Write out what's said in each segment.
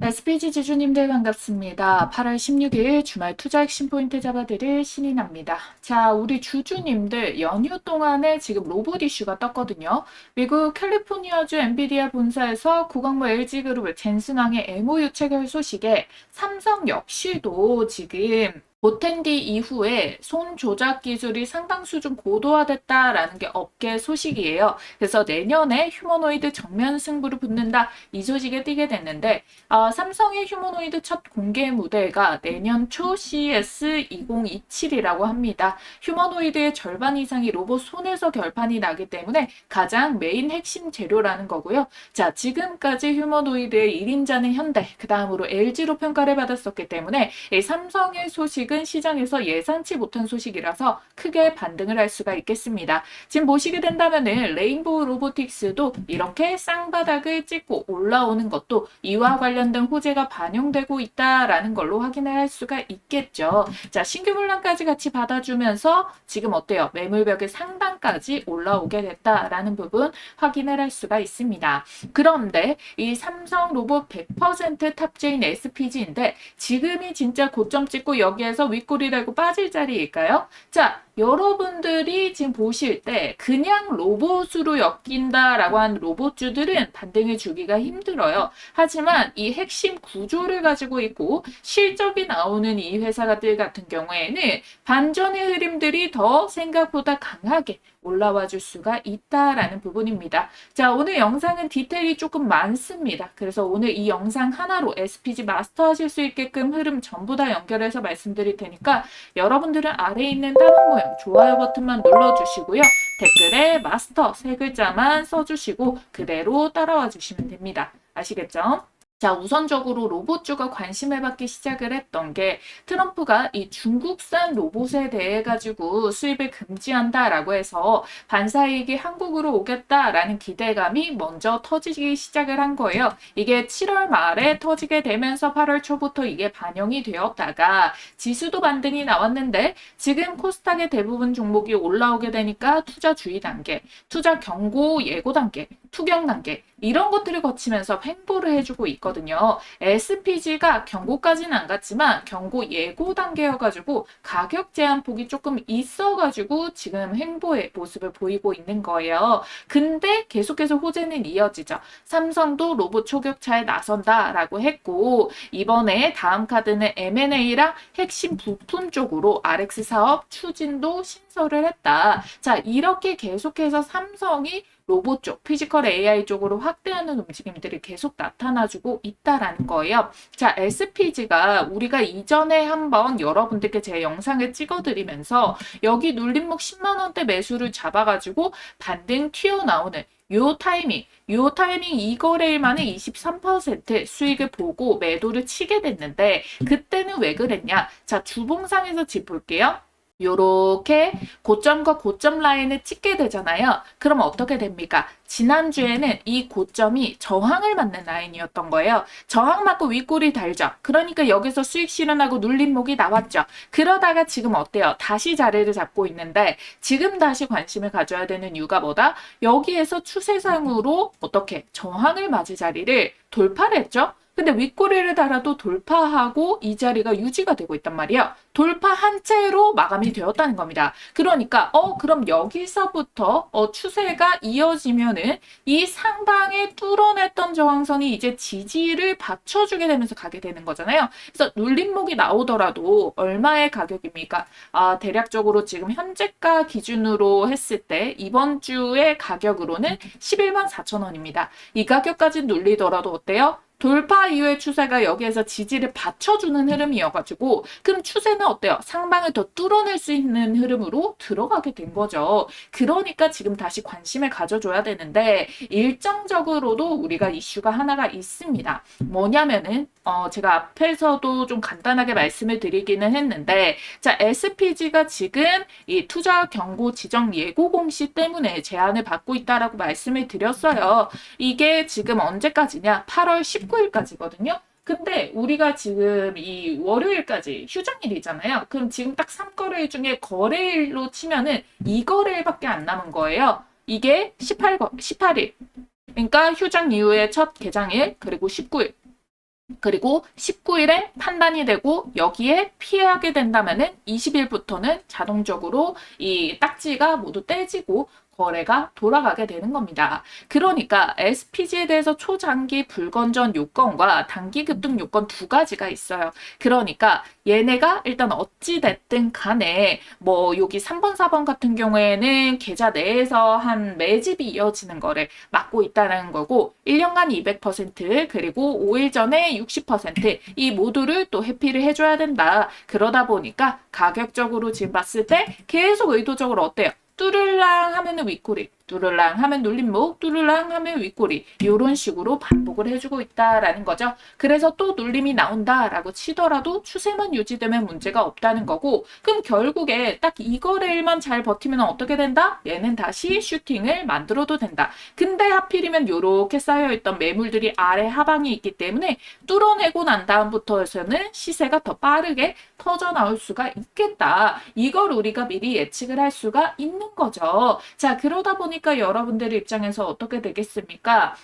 SPG 지주님들 반갑습니다. 8월 16일 주말 투자 핵심 포인트 잡아드릴 신인합니다. 자, 우리 주주님들 연휴 동안에 지금 로봇 이슈가 떴거든요. 미국 캘리포니아주 엔비디아 본사에서 구강모 LG그룹을 젠슨왕의 MOU 체결 소식에 삼성 역시도 지금 보텐디 이후에 손 조작 기술이 상당 수준 고도화됐다라는 게 업계 소식이에요. 그래서 내년에 휴머노이드 정면 승부를 붙는다 이 소식에 띄게 됐는데 삼성의 휴머노이드 첫 공개 무대가 내년 초 CES 2027이라고 합니다. 휴머노이드의 절반 이상이 로봇 손에서 결판이 나기 때문에 가장 메인 핵심 재료라는 거고요. 자, 지금까지 휴머노이드의 1인자는 현대, 그 다음으로 LG로 평가를 받았었기 때문에 이 삼성의 소식은 시장에서 예상치 못한 소식이라서 크게 반등을 할 수가 있겠습니다. 지금 보시게 된다면은 레인보우 로보틱스도 이렇게 쌍바닥을 찍고 올라오는 것도 이와 관련된 호재가 반영되고 있다라는 걸로 확인을 할 수가 있겠죠. 자, 신규 물량까지 같이 받아주면서 지금 어때요? 매물벽의 상단까지 올라오게 됐다라는 부분 확인을 할 수가 있습니다. 그런데 이 삼성 로봇 100% 탑재인 SPG인데 지금이 진짜 고점 찍고 여기에서 윗골이 달고 빠질 자리일까요? 자, 여러분들이 지금 보실 때 그냥 로봇으로 엮인다라고 한 로봇주들은 반등을 주기가 힘들어요. 하지만 이 핵심 구조를 가지고 있고 실적이 나오는 이 회사들 같은 경우에는 반전의 흐름들이 더 생각보다 강하게 올라와 줄 수가 있다라는 부분입니다. 자, 오늘 영상은 디테일이 조금 많습니다. 그래서 오늘 이 영상 하나로 SPG 마스터 하실 수 있게끔 흐름 전부 다 연결해서 말씀드릴 테니까 여러분들은 아래에 있는 따봉 모양 좋아요 버튼만 눌러주시고요. 댓글에 마스터 세 글자만 써주시고 그대로 따라와 주시면 됩니다. 아시겠죠? 자, 우선적으로 로봇주가 관심을 받기 시작을 했던 게 트럼프가 이 중국산 로봇에 대해 가지고 수입을 금지한다라고 해서 반사이익이 한국으로 오겠다라는 기대감이 먼저 터지기 시작을 한 거예요. 이게 7월 말에 터지게 되면서 8월 초부터 이게 반영이 되었다가 지수도 반등이 나왔는데 지금 코스닥의 대부분 종목이 올라오게 되니까 투자 주의 단계, 투자 경고 예고 단계, 투경 단계 이런 것들을 거치면서 횡보를 해주고 있거든요. SPG가 경고까지는 안 갔지만 경고 예고 단계여가지고 가격 제한폭이 조금 있어가지고 지금 횡보의 모습을 보이고 있는 거예요. 근데 계속해서 호재는 이어지죠. 삼성도 로봇 초격차에 나선다라고 했고 이번에 다음 카드는 M&A랑 핵심 부품 쪽으로 RX 사업 추진도 신설을 했다. 자, 이렇게 계속해서 삼성이 로봇 쪽, 피지컬 AI 쪽으로 확대하는 움직임들이 계속 나타나주고 있다라는 거예요. 자, SPG가 우리가 이전에 한번 여러분들께 제 영상을 찍어드리면서 여기 눌림목 10만 원대 매수를 잡아가지고 반등 튀어나오는 요 타이밍 이 거래일 만에 23% 수익을 보고 매도를 치게 됐는데 그때는 왜 그랬냐? 자, 주봉상에서 짚볼게요. 요렇게 고점과 고점 라인을 찍게 되잖아요. 그럼 어떻게 됩니까? 지난주에는 이 고점이 저항을 맞는 라인이었던 거예요. 저항 맞고 윗골이 달죠. 그러니까 여기서 수익 실현하고 눌림목이 나왔죠. 그러다가 지금 어때요? 다시 자리를 잡고 있는데 지금 다시 관심을 가져야 되는 이유가 뭐다? 여기에서 추세상으로 어떻게 저항을 맞을 자리를 돌파를 했죠. 근데 윗꼬리를 달아도 돌파하고 이 자리가 유지가 되고 있단 말이에요. 돌파한 채로 마감이 되었다는 겁니다. 그러니까 그럼 여기서부터 추세가 이어지면은 이 상방에 뚫어냈던 저항선이 이제 지지를 받쳐주게 되면서 가게 되는 거잖아요. 그래서 눌림목이 나오더라도 얼마의 가격입니까? 대략적으로 지금 현재가 기준으로 했을 때 이번 주의 가격으로는 11만 4천 원입니다. 이 가격까지 눌리더라도 어때요? 돌파 이후의 추세가 여기에서 지지를 받쳐주는 흐름이어가지고 그럼 추세는 어때요? 상방을 더 뚫어낼 수 있는 흐름으로 들어가게 된 거죠. 그러니까 지금 다시 관심을 가져줘야 되는데 일정적으로도 우리가 이슈가 하나가 있습니다. 뭐냐면은 제가 앞에서도 좀 간단하게 말씀을 드리기는 했는데 자, SPG가 지금 이 투자 경고 지정 예고 공시 때문에 제한을 받고 있다라고 말씀을 드렸어요. 이게 지금 언제까지냐? 8월 19일까지거든요. 근데 우리가 지금 이 월요일까지 휴장일이잖아요. 그럼 지금 딱 3거래일 중에 거래일로 치면은 2거래일밖에 안 남은 거예요. 이게 18일. 그러니까 휴장 이후에 첫 개장일 그리고 19일. 그리고 19일에 판단이 되고 여기에 피하게 된다면은 20일부터는 자동적으로 이 딱지가 모두 떼지고 거래가 돌아가게 되는 겁니다. 그러니까 SPG에 대해서 초장기 불건전 요건과 단기 급등 요건 두 가지가 있어요. 그러니까 얘네가 일단 어찌 됐든 간에 뭐 여기 3번, 4번 같은 경우에는 계좌 내에서 한 매집이 이어지는 거를 막고 있다는 거고 1년간 200% 그리고 5일 전에 60%이 모두를 또 회피를 해줘야 된다. 그러다 보니까 가격적으로 지금 봤을 때 계속 의도적으로 어때요? 뚜르랑 하면은 윗꼬리, 뚜르랑 하면 눌림목, 뚜르랑 하면 윗꼬리 이런 식으로 반복을 해주고 있다라는 거죠. 그래서 또 눌림이 나온다라고 치더라도 추세만 유지되면 문제가 없다는 거고 그럼 결국에 딱 이 거래일만 잘 버티면 어떻게 된다? 얘는 다시 슈팅을 만들어도 된다. 근데 하필이면 이렇게 쌓여있던 매물들이 아래 하방이 있기 때문에 뚫어내고 난 다음부터서는 시세가 더 빠르게 터져나올 수가 있겠다. 이걸 우리가 미리 예측을 할 수가 있는 거죠. 자, 그러다 보니까 여러분들 입장에서 어떻게 되겠습니까?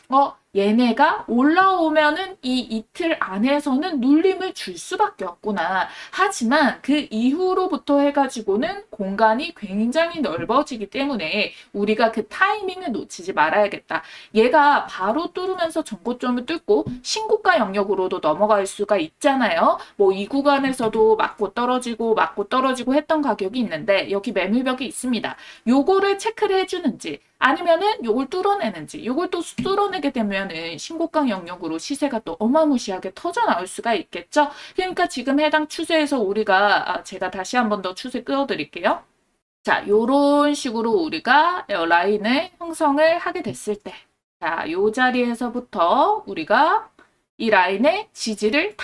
얘네가 올라오면은 이 이틀 안에서는 눌림을 줄 수밖에 없구나. 하지만 그 이후로부터 해가지고는 공간이 굉장히 넓어지기 때문에 우리가 그 타이밍을 놓치지 말아야겠다. 얘가 바로 뚫으면서 전고점을 뚫고 신고가 영역으로도 넘어갈 수가 있잖아요. 뭐 이 구간에서도 맞고 떨어지고 했던 가격이 있는데 여기 매물벽이 있습니다. 요거를 체크를 해주는지 아니면은 요걸 뚫어내는지 요걸 또 뚫어내게 되면은 신고가 영역으로 시세가 또 어마무시하게 터져 나올 수가 있겠죠. 그러니까 지금 해당 추세에서 우리가 제가 다시 한 번 더 추세 끄어드릴게요. 자, 요런 식으로 우리가 라인을 형성을 하게 됐을 때 자, 요 자리에서부터 우리가 이 라인에 지지를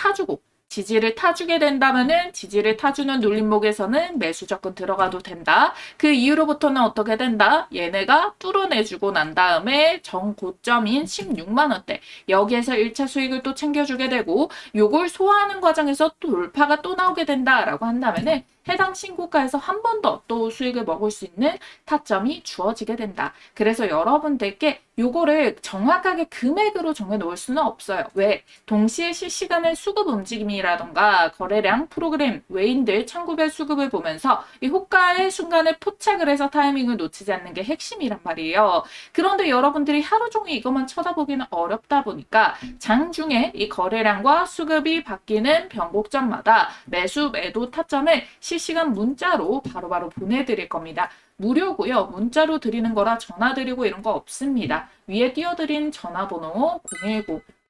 타주게 된다면은 지지를 타주는 눌림목에서는 매수 접근 들어가도 된다. 그 이후로부터는 어떻게 된다? 얘네가 뚫어내주고 난 다음에 정고점인 16만 원대 여기에서 1차 수익을 또 챙겨주게 되고 요걸 소화하는 과정에서 또 돌파가 또 나오게 된다라고 한다면은 해당 신고가에서 한 번 더 또 수익을 먹을 수 있는 타점이 주어지게 된다. 그래서 여러분들께 요거를 정확하게 금액으로 정해 놓을 수는 없어요. 왜? 동시에 실시간의 수급 움직임이라던가 거래량, 프로그램, 외인들, 창구별 수급을 보면서 이 호가의 순간에 포착을 해서 타이밍을 놓치지 않는 게 핵심이란 말이에요. 그런데 여러분들이 하루 종일 이것만 쳐다보기는 어렵다 보니까 장중에 이 거래량과 수급이 바뀌는 변곡점마다 매수, 매도 타점을 실시간 문자로 바로바로 보내드릴 겁니다. 무료고요. 문자로 드리는 거라 전화 드리고 이런 거 없습니다. 위에 띄워드린 전화번호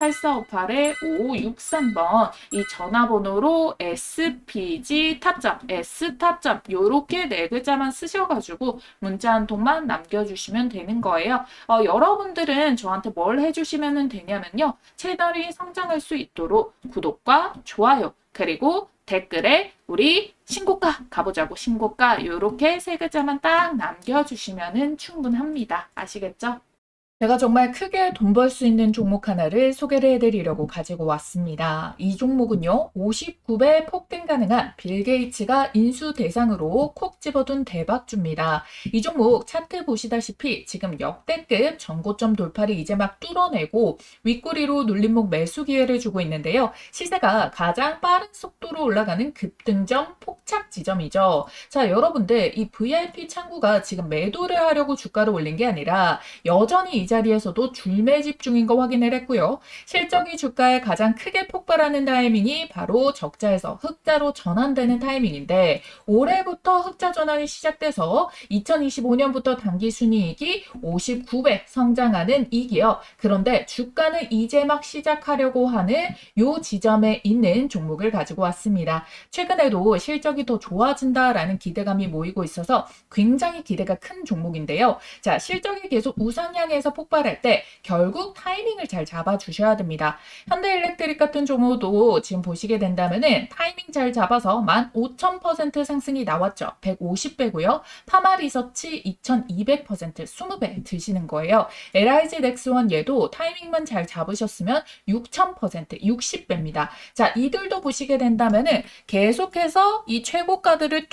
010-8458-5563번 이 전화번호로 SPG 타점, S 타점 요렇게 네 글자만 쓰셔가지고 문자 한 통만 남겨주시면 되는 거예요. 여러분들은 저한테 뭘 해주시면 되냐면요. 채널이 성장할 수 있도록 구독과 좋아요 그리고 댓글에 우리 신고가 가보자고 신고가 요렇게 세 글자만 딱 남겨주시면 충분합니다. 아시겠죠? 제가 정말 크게 돈 벌 수 있는 종목 하나를 소개를 해드리려고 가지고 왔습니다. 이 종목은요, 59배 폭등 가능한 빌 게이츠가 인수 대상으로 콕 집어둔 대박주입니다. 이 종목 차트 보시다시피 지금 역대급 전고점 돌파를 이제 막 뚫어내고 윗꼬리로 눌림목 매수 기회를 주고 있는데요. 시세가 가장 빠른 속도로 올라가는 급등점 폭착 지점이죠. 자, 여러분들 이 VIP 창구가 지금 매도를 하려고 주가를 올린 게 아니라 여전히 이 자리에서도 줄매집 중인 거 확인을 했고요. 실적이 주가에 가장 크게 폭발하는 타이밍이 바로 적자에서 흑자로 전환되는 타이밍인데 올해부터 흑자 전환이 시작돼서 2025년부터 당기순이익이 59배 성장하는 이 기업. 그런데 주가는 이제 막 시작하려고 하는 요 지점에 있는 종목을 가지고 왔습니다. 최근에도 실적이 더 좋아진다라는 기대감이 모이고 있어서 굉장히 기대가 큰 종목인데요. 자, 실적이 계속 우상향해서 폭발할 때 결국 타이밍을 잘 잡아주셔야 됩니다. 현대일렉트릭 같은 종목도 지금 보시게 된다면은 타이밍 잘 잡아서 15,000% 상승이 나왔죠. 150배고요. 파마리서치 2,200% 20배 드시는 거예요. LIG 넥스원 얘도 타이밍만 잘 잡으셨으면 6,000% 60배입니다. 자, 이들도 보시게 된다면은 계속해서 이 최고가들을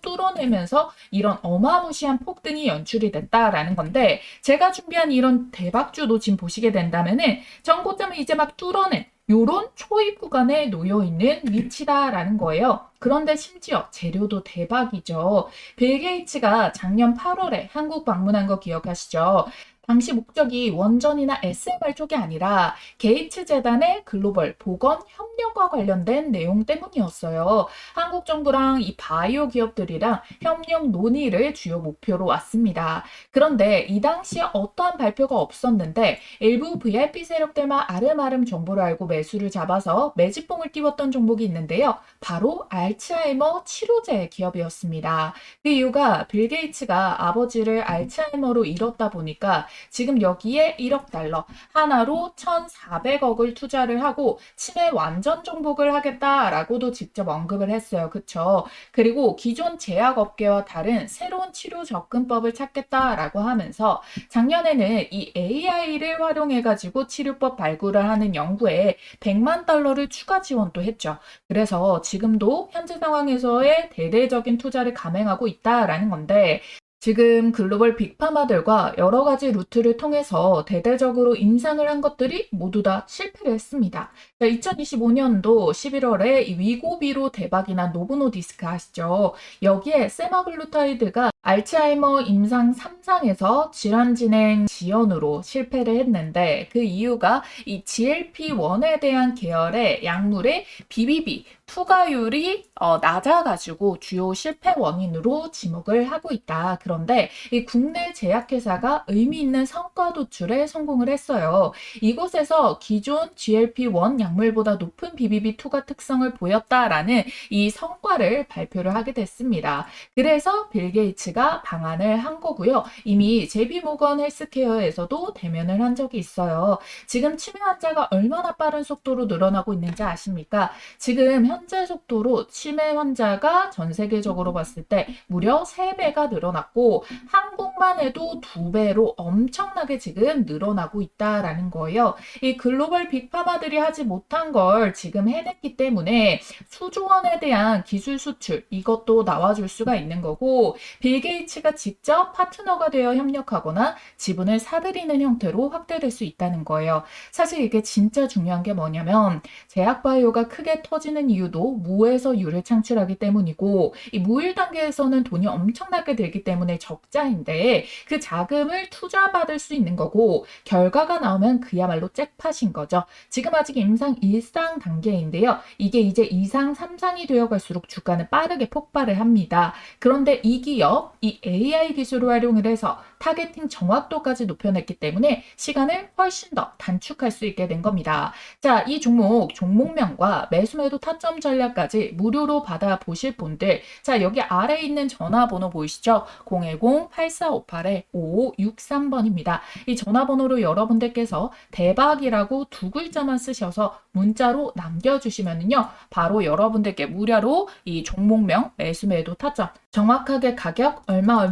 뚫어내면서 이런 어마무시한 폭등이 연출이 됐다라는 건데 제가 준비한 이런 대박주도 지금 보시게 된다면은 전고점을 이제 막 뚫어낸 요런 초입 구간에 놓여 있는 위치다라는 거예요. 그런데 심지어 재료도 대박이죠. 빌 게이츠가 작년 8월에 한국 방문한 거 기억하시죠? 당시 목적이 원전이나 SMR 쪽이 아니라 게이츠 재단의 글로벌 보건 협력과 관련된 내용 때문이었어요. 한국 정부랑 이 바이오 기업들이랑 협력 논의를 주요 목표로 왔습니다. 그런데 이 당시에 어떠한 발표가 없었는데 일부 VIP 세력들만 아름아름 정보를 알고 매수를 잡아서 매집봉을 띄웠던 종목이 있는데요. 바로 알츠하이머 치료제 기업이었습니다. 그 이유가 빌 게이츠가 아버지를 알츠하이머로 잃었다 보니까 지금 여기에 1억 달러, 하나로 1,400억을 투자를 하고 치매 완전 정복을 하겠다라고도 직접 언급을 했어요. 그쵸? 그리고 기존 제약업계와 다른 새로운 치료 접근법을 찾겠다라고 하면서 작년에는 이 AI를 활용해가지고 치료법 발굴을 하는 연구에 100만 달러를 추가 지원도 했죠. 그래서 지금도 현재 상황에서의 대대적인 투자를 감행하고 있다라는 건데 지금 글로벌 빅파마들과 여러 가지 루트를 통해서 대대적으로 임상을 한 것들이 모두 다 실패를 했습니다. 2025년도 11월에 위고비로 대박이 난 노보노디스크 아시죠? 여기에 세마글루타이드가 알츠하이머 임상 3상에서 질환 진행 지연으로 실패를 했는데 그 이유가 이 GLP-1에 대한 계열의 약물의 BBB 투과율이 낮아가지고 주요 실패 원인으로 지목을 하고 있다. 그런데 이 국내 제약회사가 의미 있는 성과 도출에 성공을 했어요. 이곳에서 기존 GLP-1 약물보다 높은 BBB 투과 특성을 보였다라는 이 성과를 발표를 하게 됐습니다. 그래서 빌 게이츠가 방한을 한 거고요. 이미 JP모건 헬스케어에서도 대면을 한 적이 있어요. 지금 치매 환자가 얼마나 빠른 속도로 늘어나고 있는지 아십니까? 지금 현재 속도로 치매 환자가 전 세계적으로 봤을 때 무려 3배가 늘어났고 한국만 해도 2배로 엄청나게 지금 늘어나고 있다라는 거예요. 이 글로벌 빅파마들이 하지 못한 걸 지금 해냈기 때문에 수조원에 대한 기술 수출 이것도 나와줄 수가 있는 거고 빌 게이츠가 직접 파트너가 되어 협력하거나 지분을 사들이는 형태로 확대될 수 있다는 거예요. 사실 이게 진짜 중요한 게 뭐냐면 제약바이오가 크게 터지는 이유도 무에서 유를 창출하기 때문이고 이 무일 단계에서는 돈이 엄청나게 들기 때문에 적자인데 그 자금을 투자받을 수 있는 거고 결과가 나오면 그야말로 잭팟인 거죠. 지금 아직 임상 1상 단계인데요. 이게 이제 2상, 3상이 되어 갈수록 주가는 빠르게 폭발을 합니다. 그런데 이 기업, 이 AI 기술을 활용을 해서 타겟팅 정확도까지 높여냈기 때문에 시간을 훨씬 더 단축할 수 있게 된 겁니다. 자, 이 종목명과 매수매도 타점 전략까지 무료로 받아보실 분들, 자, 여기 아래에 있는 전화번호 보이시죠? 010-8458-5563번입니다. 이 전화번호로 여러분들께서 대박이라고 두 글자만 쓰셔서 문자로 남겨주시면요. 바로 여러분들께 무료로 이 종목명, 매수매도 타점, 정확하게 가격 얼마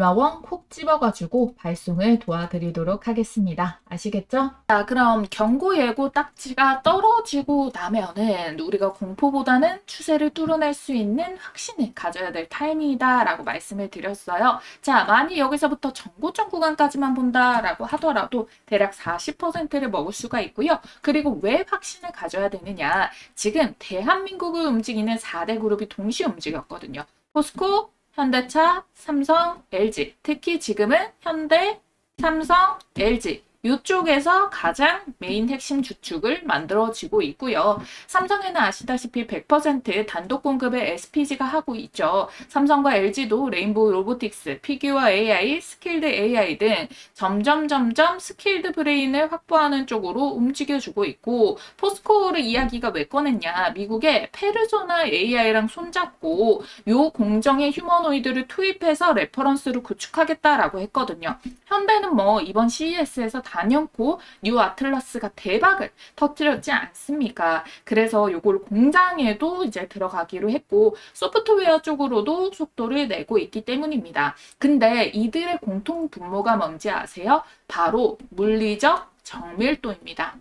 콕 집어가지고 발송을 도와드리도록 하겠습니다. 아시겠죠? 자, 그럼 경고 예고 딱지가 떨어지고 나면은 우리가 공포보다는 추세를 뚫어낼 수 있는 확신을 가져야 될 타이밍이다라고 말씀을 드렸어요. 자, 만약 여기서부터 정고점 구간까지만 본다라고 하더라도 대략 40%를 먹을 수가 있고요. 그리고 왜 확신을 가져야 되느냐? 지금 대한민국을 움직이는 4대 그룹이 동시에 움직였거든요. 포스코, 현대차, 삼성, LG. 특히 지금은 현대, 삼성, LG. 이쪽에서 가장 메인 핵심 주축을 만들어지고 있고요. 삼성에는 아시다시피 100% 단독 공급을 SPG가 하고 있죠. 삼성과 LG도 레인보우 로보틱스, 피규어 AI, 스킬드 AI 등 점점 스킬드 브레인을 확보하는 쪽으로 움직여주고 있고 포스코를 이야기가 왜 꺼냈냐. 미국의 페르소나 AI랑 손잡고 요 공정의 휴머노이드를 투입해서 레퍼런스로 구축하겠다라고 했거든요. 현대는 뭐 이번 CES에서 단연코 뉴 아틀라스가 대박을 터뜨렸지 않습니까? 그래서 요걸 공장에도 이제 들어가기로 했고 소프트웨어 쪽으로도 속도를 내고 있기 때문입니다. 근데 이들의 공통 분모가 뭔지 아세요? 바로 물리적 정밀도입니다.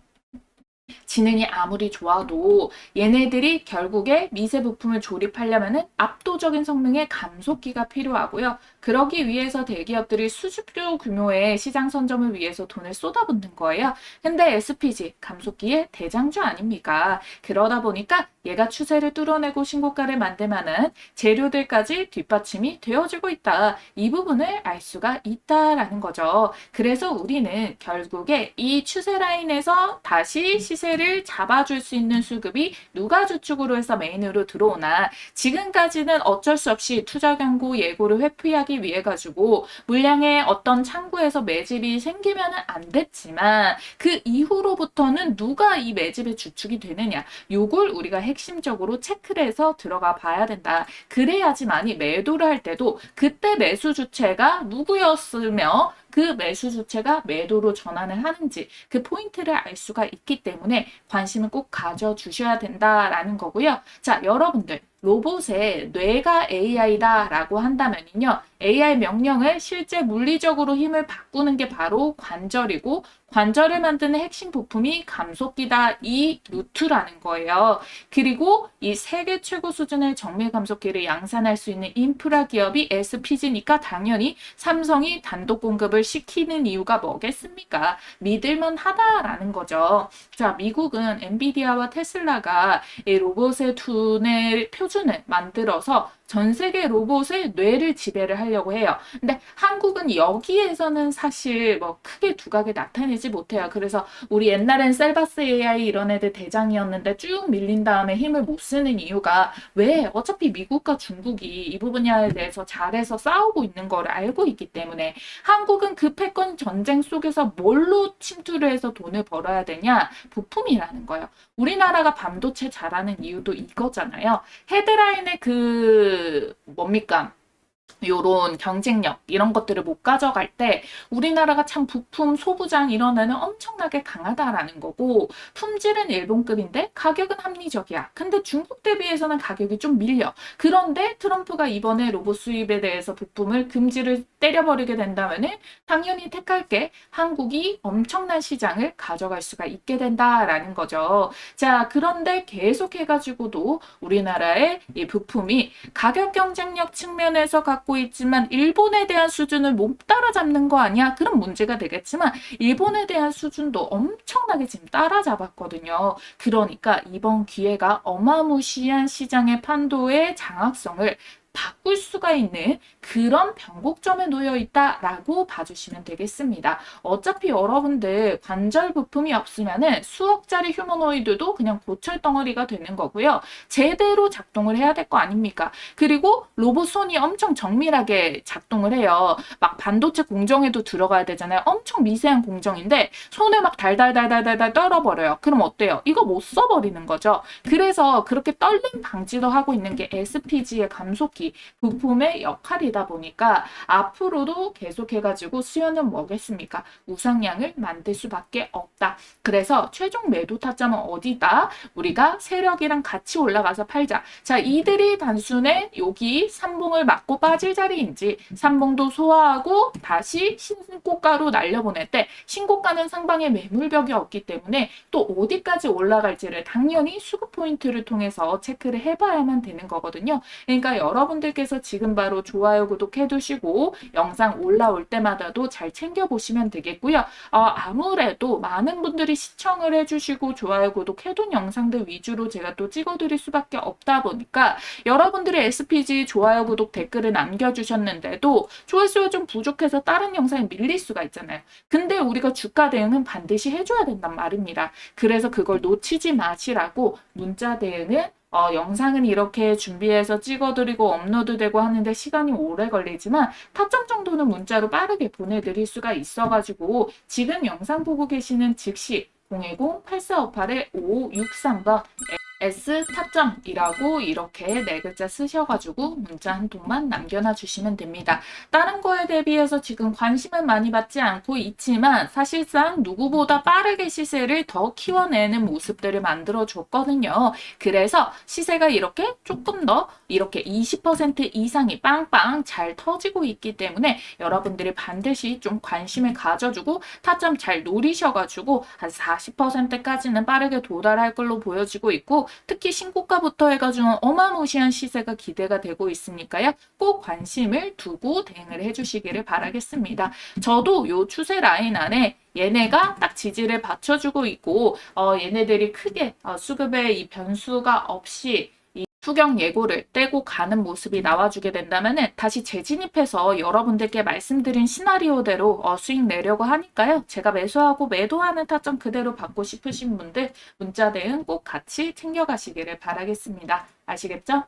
지능이 아무리 좋아도 얘네들이 결국에 미세 부품을 조립하려면은 압도적인 성능의 감속기가 필요하고요. 그러기 위해서 대기업들이 수십조 규모의 시장 선점을 위해서 돈을 쏟아붓는 거예요. 근데 SPG 감속기의 대장주 아닙니까? 그러다 보니까 얘가 추세를 뚫어내고 신고가를 만들만한 재료들까지 뒷받침이 되어주고 있다. 이 부분을 알 수가 있다라는 거죠. 그래서 우리는 결국에 이 추세 라인에서 다시 시세를 잡아줄 수 있는 수급이 누가 주축으로 해서 메인으로 들어오나, 지금까지는 어쩔 수 없이 투자 경고 예고를 회피하기 위해 가지고 물량의 어떤 창구에서 매집이 생기면 안 됐지만, 그 이후로부터는 누가 이 매집의 주축이 되느냐, 요걸 우리가 핵심적으로 체크를 해서 들어가 봐야 된다. 그래야지만이 매도를 할 때도 그때 매수 주체가 누구였으며 그 매수 주체가 매도로 전환을 하는지 그 포인트를 알 수가 있기 때문에 관심을 꼭 가져주셔야 된다라는 거고요. 자, 여러분들 로봇의 뇌가 AI다 라고 한다면요, AI 명령을 실제 물리적으로 힘을 바꾸는 게 바로 관절이고, 관절을 만드는 핵심 부품이 감속기다, 이 루트라는 거예요. 그리고 이 세계 최고 수준의 정밀 감속기를 양산할 수 있는 인프라 기업이 SPG니까 당연히 삼성이 단독 공급을 시키는 이유가 뭐겠습니까? 믿을만 하다라는 거죠. 자, 미국은 엔비디아와 테슬라가 이 로봇의 두뇌 표준을 만들어서 전 세계 로봇의 뇌를 지배를 하려고 해요. 근데 한국은 여기에서는 사실 뭐 크게 두각을 나타내지 못해요. 그래서 우리 옛날엔 셀바스 AI 이런 애들 대장이었는데 쭉 밀린 다음에 힘을 못 쓰는 이유가, 왜? 어차피 미국과 중국이 이 분야에 대해서 잘해서 싸우고 있는 거를 알고 있기 때문에. 한국은 그 패권 전쟁 속에서 뭘로 침투를 해서 돈을 벌어야 되냐? 부품이라는 거예요. 우리나라가 반도체 잘하는 이유도 이거잖아요. 헤드라인의 뭡니까? 요런 경쟁력 이런 것들을 못 가져갈 때 우리나라가 참 부품 소부장 이런 데는 엄청나게 강하다라는 거고, 품질은 일본급인데 가격은 합리적이야. 근데 중국 대비해서는 가격이 좀 밀려. 그런데 트럼프가 이번에 로봇 수입에 대해서 부품을 금지를 때려버리게 된다면은 당연히 택할 게 한국이 엄청난 시장을 가져갈 수가 있게 된다라는 거죠. 자, 그런데 계속해가지고도 우리나라의 이 부품이 가격 경쟁력 측면에서 갖고 있지만 일본에 대한 수준을 못 따라잡는 거 아니야? 그런 문제가 되겠지만 일본에 대한 수준도 엄청나게 지금 따라잡았거든요. 그러니까 이번 기회가 어마무시한 시장의 판도의 장악성을 바꿀 수가 있는 그런 변곡점에 놓여 있다라고 봐주시면 되겠습니다. 어차피 여러분들 관절 부품이 없으면은 수억짜리 휴머노이드도 그냥 고철 덩어리가 되는 거고요. 제대로 작동을 해야 될 거 아닙니까? 그리고 로봇 손이 엄청 정밀하게 작동을 해요. 막 반도체 공정에도 들어가야 되잖아요. 엄청 미세한 공정인데 손을 막 달달달달달달 떨어버려요. 그럼 어때요? 이거 못 써버리는 거죠. 그래서 그렇게 떨림 방지도 하고 있는 게 SPG의 감속기 부품의 역할이다 보니까 앞으로도 계속해가지고 수요는 뭐겠습니까? 우상향을 만들 수밖에 없다. 그래서 최종 매도 타점은 어디다? 우리가 세력이랑 같이 올라가서 팔자. 자, 이들이 단순히 여기 삼봉을 맞고 빠질 자리인지, 삼봉도 소화하고 다시 신고가로 날려보낼 때 신고가는 상방에 매물벽이 없기 때문에 또 어디까지 올라갈지를 당연히 수급 포인트를 통해서 체크를 해봐야만 되는 거거든요. 그러니까 여러분들께서 지금 바로 좋아요, 구독해 두시고 영상 올라올 때마다도 잘 챙겨보시면 되겠고요. 아무래도 많은 분들이 시청을 해주시고 좋아요, 구독해둔 영상들 위주로 제가 또 찍어드릴 수밖에 없다 보니까 여러분들이 SPG 좋아요, 구독, 댓글을 남겨주셨는데도 조회수가 좀 부족해서 다른 영상에 밀릴 수가 있잖아요. 근데 우리가 주가 대응은 반드시 해줘야 된단 말입니다. 그래서 그걸 놓치지 마시라고 문자 대응은 영상은 이렇게 준비해서 찍어드리고 업로드되고 하는데 시간이 오래 걸리지만 타점 정도는 문자로 빠르게 보내드릴 수가 있어가지고 지금 영상 보고 계시는 즉시 010-8458-5563번 S 타점이라고 이렇게 네 글자 쓰셔가지고 문자 한 통만 남겨놔 주시면 됩니다. 다른 거에 대비해서 지금 관심은 많이 받지 않고 있지만 사실상 누구보다 빠르게 시세를 더 키워내는 모습들을 만들어 줬거든요. 그래서 시세가 이렇게 조금 더 이렇게 20% 이상이 빵빵 잘 터지고 있기 때문에 여러분들이 반드시 좀 관심을 가져주고 타점 잘 노리셔가지고 한 40%까지는 빠르게 도달할 걸로 보여지고 있고 특히 신고가부터 해가지고 어마무시한 시세가 기대가 되고 있으니까요. 꼭 관심을 두고 대응을 해주시기를 바라겠습니다. 저도 요 추세 라인 안에 얘네가 딱 지지를 받쳐주고 있고 얘네들이 크게 수급에 이 변수가 없이 이 투경 예고를 떼고 가는 모습이 나와주게 된다면은 다시 재진입해서 여러분들께 말씀드린 시나리오대로 수익 내려고 하니까요. 제가 매수하고 매도하는 타점 그대로 받고 싶으신 분들 문자 대응 꼭 같이 챙겨가시기를 바라겠습니다. 아시겠죠?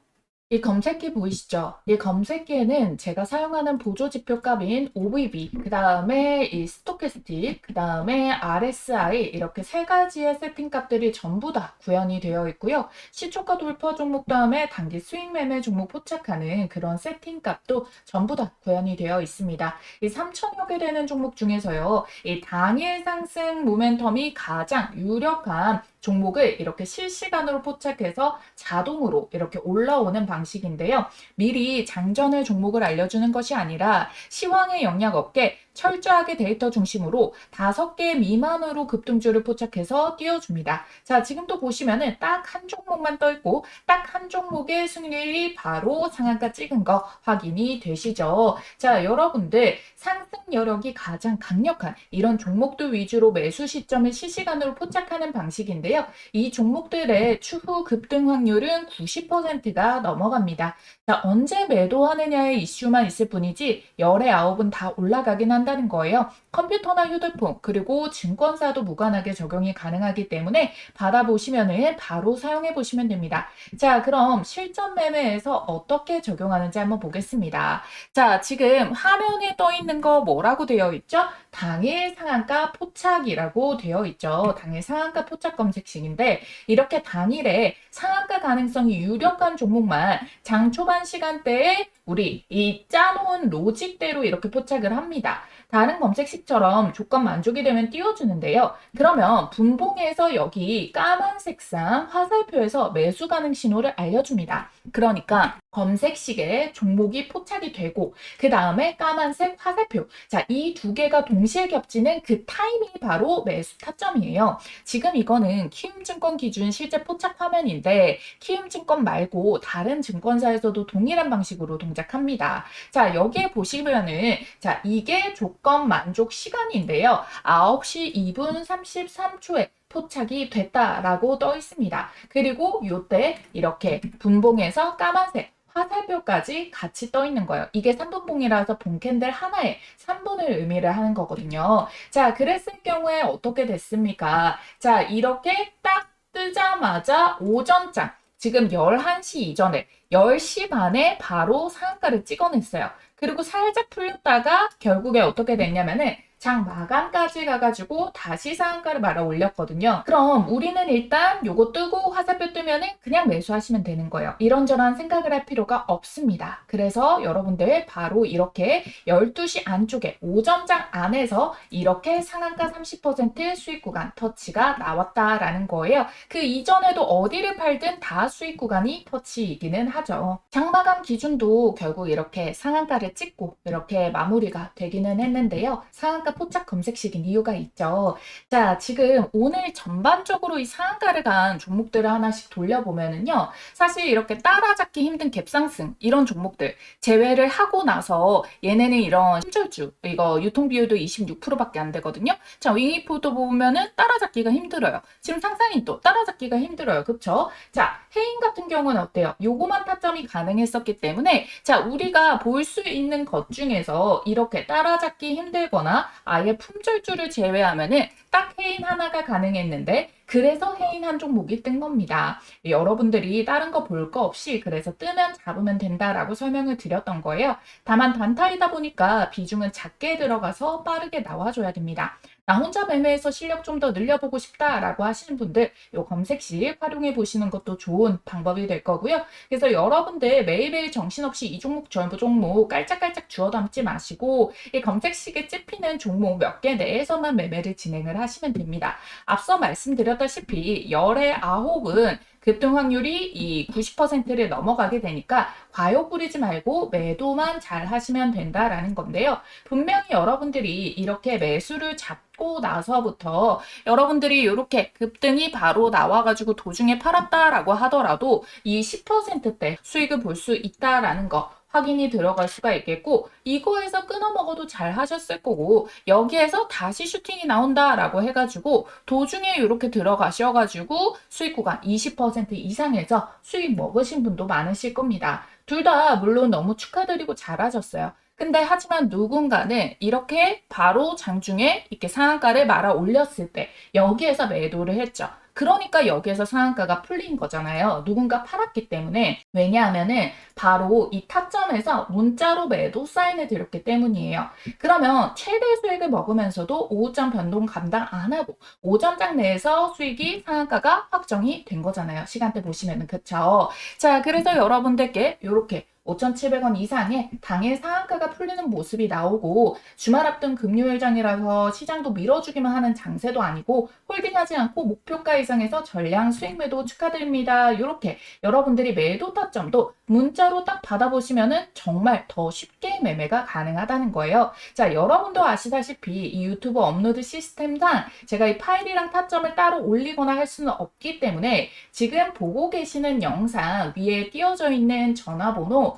이 검색기 보이시죠? 이 검색기에는 제가 사용하는 보조지표 값인 OVB, 그 다음에 이 스토캐스틱, 그 다음에 RSI 이렇게 세 가지의 세팅 값들이 전부 다 구현이 되어 있고요. 시초가 돌파 종목 다음에 단기 수익 매매 종목 포착하는 그런 세팅 값도 전부 다 구현이 되어 있습니다. 이 3천여 개 되는 종목 중에서요. 이 당일 상승 모멘텀이 가장 유력한 종목을 이렇게 실시간으로 포착해서 자동으로 이렇게 올라오는 방식인데요. 미리 장전을 종목을 알려주는 것이 아니라 시황의 영역 없게 철저하게 데이터 중심으로 5개 미만으로 급등주를 포착해서 띄워줍니다. 자, 지금도 보시면은 딱 한 종목만 떠 있고 딱 한 종목의 승률이 바로 상한가 찍은 거 확인이 되시죠? 자, 여러분들 상승 여력이 가장 강력한 이런 종목들 위주로 매수 시점을 실시간으로 포착하는 방식인데요. 이 종목들의 추후 급등 확률은 90%가 넘어갑니다. 자, 언제 매도하느냐의 이슈만 있을 뿐이지 열의 9은 다 올라가긴 한다는 거예요. 컴퓨터나 휴대폰 그리고 증권사도 무관하게 적용이 가능하기 때문에 받아보시면은 바로 사용해 보시면 됩니다. 자, 그럼 실전 매매에서 어떻게 적용하는지 한번 보겠습니다. 자, 지금 화면에 떠 있는 거 뭐라고 되어 있죠? 당일 상한가 포착이라고 되어 있죠. 당일 상한가 포착 검색식인데 이렇게 당일에 상한가 가능성이 유력한 종목만 장 초반 시간대에 우리 이 짜놓은 로직대로 이렇게 포착을 합니다. 다른 검색식처럼 조건 만족이 되면 띄워주는데요. 그러면 분봉에서 여기 까만색상 화살표에서 매수 가능 신호를 알려줍니다. 그러니까 검색식에 종목이 포착이 되고 그 다음에 까만색 화살표. 자, 이 두 개가 동시에 겹치는 그 타이밍이 바로 매수 타점이에요. 지금 이거는 키움증권 기준 실제 포착 화면인데 키움증권 말고 다른 증권사에서도 동일한 방식으로 동작합니다. 자, 여기에 보시면은 자, 이게 조건 만족 시간인데요. 9시 2분 33초에 포착이 됐다라고 떠 있습니다. 그리고 이때 이렇게 분봉에서 까만색 화살표까지 같이 떠 있는 거예요. 이게 3분봉이라서 봉캔들 하나에 3분을 의미를 하는 거거든요. 자, 그랬을 경우에 어떻게 됐습니까? 자, 이렇게 딱 뜨자마자 오전장 지금 11시 이전에 10시 반에 바로 상한가를 찍어냈어요. 그리고 살짝 풀렸다가 결국에 어떻게 됐냐면은 장 마감까지 가가지고 다시 상한가를 말아 올렸거든요. 그럼 우리는 일단 요거 뜨고 화살표 뜨면은 그냥 매수하시면 되는 거예요. 이런저런 생각을 할 필요가 없습니다. 그래서 여러분들 바로 이렇게 12시 안쪽에 오전장 안에서 이렇게 상한가 30% 수익 구간 터치가 나왔다라는 거예요. 그 이전에도 어디를 팔든 다 수익 구간이 터치이기는 하죠. 장 마감 기준도 결국 이렇게 상한가를 찍고 이렇게 마무리가 되기는 했는데요. 상한가 포착 검색식인 이유가 있죠. 자, 지금 오늘 전반적으로 이 상한가를 간 종목들을 하나씩 돌려보면은요. 사실 이렇게 따라잡기 힘든 갭상승 이런 종목들 제외를 하고 나서 얘네는 이런 힘줄주 이거 유통 비율도 26%밖에 안 되거든요. 자, 윙이포도 보면은 따라잡기가 힘들어요. 지금 상상인도 따라잡기가 힘들어요. 그쵸? 자, 해인 같은 경우는 어때요? 요거만 타점이 가능했었기 때문에 자, 우리가 볼 수 있는 것 중에서 이렇게 따라잡기 힘들거나 아예 품절주를 제외하면은 딱 해인 하나가 가능했는데 그래서 해인 한 종목이 뜬 겁니다. 여러분들이 다른 거 볼 거 없이 그래서 뜨면 잡으면 된다라고 설명을 드렸던 거예요. 다만 단타이다 보니까 비중은 작게 들어가서 빠르게 나와줘야 됩니다. 나 혼자 매매해서 실력 좀 더 늘려보고 싶다라고 하시는 분들 이 검색 시 활용해 보시는 것도 좋은 방법이 될 거고요. 그래서 여러분들 매일매일 정신없이 이 종목 저 종목 깔짝깔짝 주워 담지 마시고 이 검색식에 찝히는 종목 몇 개 내에서만 매매를 진행을 하시면 됩니다. 앞서 말씀드렸다시피 열의 9은 급등 확률이 이 90%를 넘어가게 되니까 과욕 부리지 말고 매도만 잘 하시면 된다라는 건데요. 분명히 여러분들이 이렇게 매수를 잡고 나서부터 여러분들이 이렇게 급등이 바로 나와가지고 도중에 팔았다라고 하더라도 이 10%대 수익을 볼 수 있다라는 거 확인이 들어갈 수가 있겠고 이거에서 끊어 먹어도 잘 하셨을 거고 여기에서 다시 슈팅이 나온다라고 해가지고 도중에 이렇게 들어가셔가지고 수익 구간 20% 이상에서 수익 먹으신 분도 많으실 겁니다. 둘 다 물론 너무 축하드리고 잘하셨어요. 근데 하지만 누군가는 이렇게 바로 장중에 이렇게 상한가를 말아 올렸을 때 여기에서 매도를 했죠. 그러니까 여기에서 상한가가 풀린 거잖아요. 누군가 팔았기 때문에. 왜냐하면은 바로 이 타점에서 문자로 매도 사인을 드렸기 때문이에요. 그러면 최대 수익을 먹으면서도 오후장 변동 감당 안 하고 오전장 내에서 수익이 상한가가 확정이 된 거잖아요. 시간대 보시면은 그쵸? 자, 그래서 여러분들께 이렇게 5,700원 이상의 당일 상한가가 풀리는 모습이 나오고 주말 앞둔 금요일장이라서 시장도 밀어주기만 하는 장세도 아니고 홀딩하지 않고 목표가 이상에서 전량 수익 매도 축하드립니다. 이렇게 여러분들이 매도 타점도 문자로 딱 받아보시면은 정말 더 쉽게 매매가 가능하다는 거예요. 자, 여러분도 아시다시피 이 유튜브 업로드 시스템상 제가 이 파일이랑 타점을 따로 올리거나 할 수는 없기 때문에 지금 보고 계시는 영상 위에 띄어져 있는 전화번호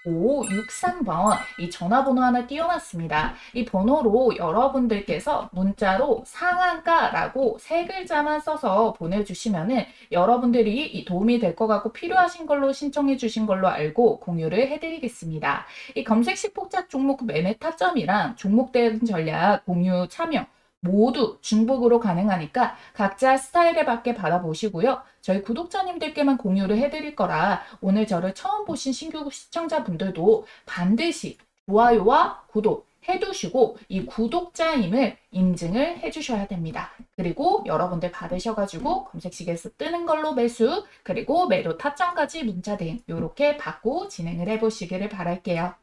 010-8458-5563번 이 전화번호 하나 띄워놨습니다. 이 번호로 여러분들께서 문자로 상한가라고 세 글자만 써서 보내주시면은 여러분들이 이 도움이 될 것 같고 필요하신 걸로 신청해 주신 걸로 알고 공유를 해드리겠습니다. 이 검색식 폭작 종목 매매 타점이랑 종목 대응 전략 공유 참여 모두 중복으로 가능하니까 각자 스타일에 맞게 받아보시고요. 저희 구독자님들께만 공유를 해드릴 거라 오늘 저를 처음 보신 신규 시청자분들도 반드시 좋아요와 구독 해두시고 이 구독자임을 인증을 해주셔야 됩니다. 그리고 여러분들 받으셔가지고 검색식에서 뜨는 걸로 매수 그리고 매도 타점까지 문자 등 이렇게 받고 진행을 해보시기를 바랄게요.